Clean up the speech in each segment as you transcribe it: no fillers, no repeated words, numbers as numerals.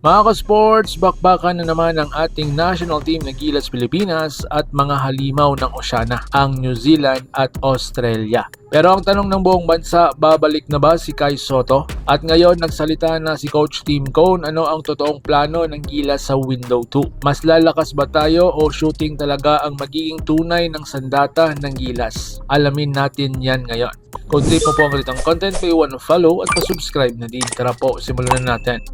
Mga ka-sports, bakbakan na naman ang ating national team na Gilas Pilipinas at mga halimaw ng Oceania, ang New Zealand at Australia. Pero ang tanong ng buong bansa, babalik na ba si Kai Sotto? At ngayon, nagsalita na si Coach Tim Cone, ano ang totoong plano ng Gilas sa Window 2? Mas lalakas ba tayo o shooting talaga ang magiging tunay ng sandata ng Gilas? Alamin natin yan ngayon. Kung di po ang ganitong content, pa-iwan follow at pa-subscribe na din. Tara po, simulan na natin.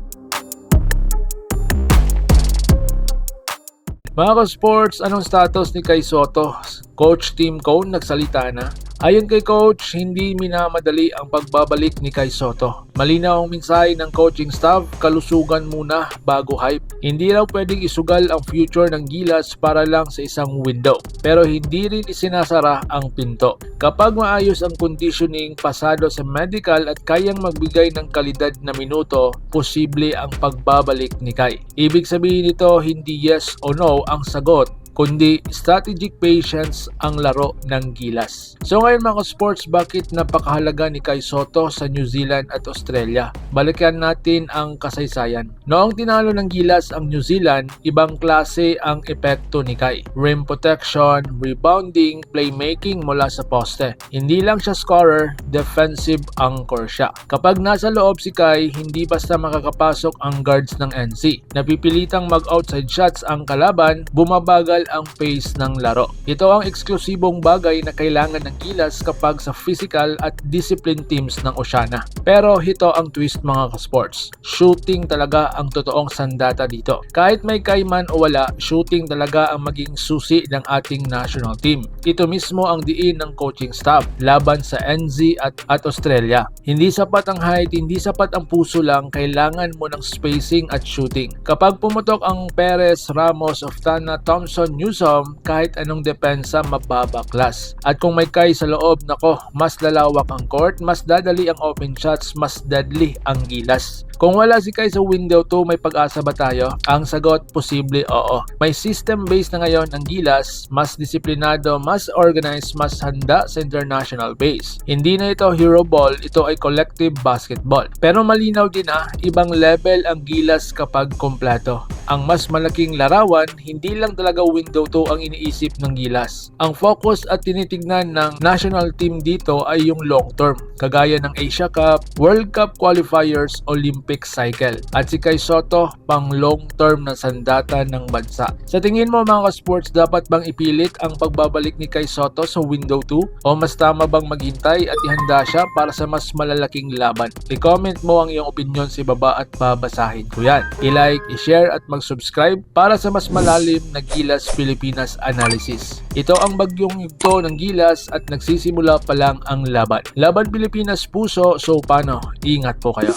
Mga ka-sports, anong status ni Kai Sotto? Coach Tim Cone nagsalita na. Ayon kay Coach, hindi minamadali ang pagbabalik ni Kai Sotto. Malinaw ang mensahe ng coaching staff, kalusugan muna bago hype. Hindi raw pwedeng isugal ang future ng Gilas para lang sa isang window. Pero hindi rin isinasara ang pinto. Kapag maayos ang conditioning, pasado sa medical at kayang magbigay ng kalidad na minuto, posible ang pagbabalik ni Kai. Ibig sabihin nito, hindi yes o no ang sagot, kundi strategic patience ang laro ng Gilas. So ngayon mga sports, bakit napakahalaga ni Kai Sotto sa New Zealand at Australia? Balikan natin ang kasaysayan. Noong tinalo ng Gilas ang New Zealand, ibang klase ang epekto ni Kai. Rim protection, rebounding, playmaking mula sa poste. Hindi lang siya scorer, defensive anchor siya. Kapag nasa loob si Kai, hindi basta makakapasok ang guards ng NC. Napipilitang mag-outside shots ang kalaban, bumabagal ang pace ng laro. Ito ang eksklusibong bagay na kailangan ng Gilas kapag sa physical at discipline teams ng Oceania. Pero ito ang twist mga ka-sports. Shooting talaga ang totoong sandata dito. Kahit may kaiman o wala, shooting talaga ang maging susi ng ating national team. Ito mismo ang diin ng coaching staff laban sa NZ at Australia. Hindi sapat ang height, hindi sapat ang puso lang, kailangan mo ng spacing at shooting. Kapag pumutok ang Perez, Ramos, Oftana, Thompson, Newsom, kahit anong depensa mababaklas. At kung may Kai sa loob, nako, mas lalawak ang court, mas dadali ang open shots, mas deadly ang Gilas. Kung wala si Kai sa window 2, may pag-asa ba tayo? Ang sagot, posible oo. May system base na ngayon ang Gilas, mas disiplinado, mas organized, mas handa sa international base. Hindi na ito hero ball, ito ay collective basketball. Pero malinaw din ibang level ang Gilas kapag kompleto. Ang mas malaking larawan, hindi lang talaga window 2 ang iniisip ng Gilas. Ang focus at tinitignan ng national team dito ay yung long term, kagaya ng Asia Cup, World Cup qualifiers, Olympic cycle. At si Kai Sotto, pang long term na sandata ng bansa. Sa tingin mo mga ka-sports, dapat bang ipilit ang pagbabalik ni Kai Sotto sa window 2? O mas tama bang maghintay at ihanda siya para sa mas malalaking laban? I-comment mo ang iyong opinion sa baba at babasahin ko yan. I-like, i-share at mag-subscribe para sa mas malalim na Gilas Pilipinas analysis. Ito ang bagyong yugto ng Gilas at nagsisimula pa lang ang laban. Laban Pilipinas puso, so paano? Ingat po kayo.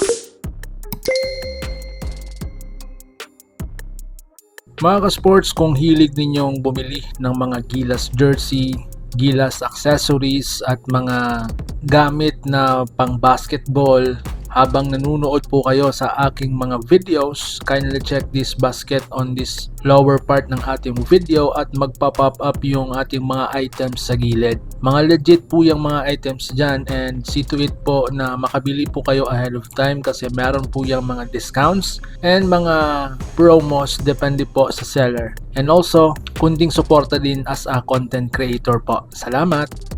Mga ka-sports, kung hilig ninyong bumili ng mga Gilas jersey, Gilas accessories at mga gamit na pang basketball, habang nanonood po kayo sa aking mga videos, kindly check this basket on this lower part ng ating video at magpa-pop up yung ating mga items sa gilid. Mga legit po yung mga items dyan, and see to it po na makabili po kayo ahead of time kasi meron po yung mga discounts and mga promos depende po sa seller. And also, kunting suporta din as a content creator po. Salamat!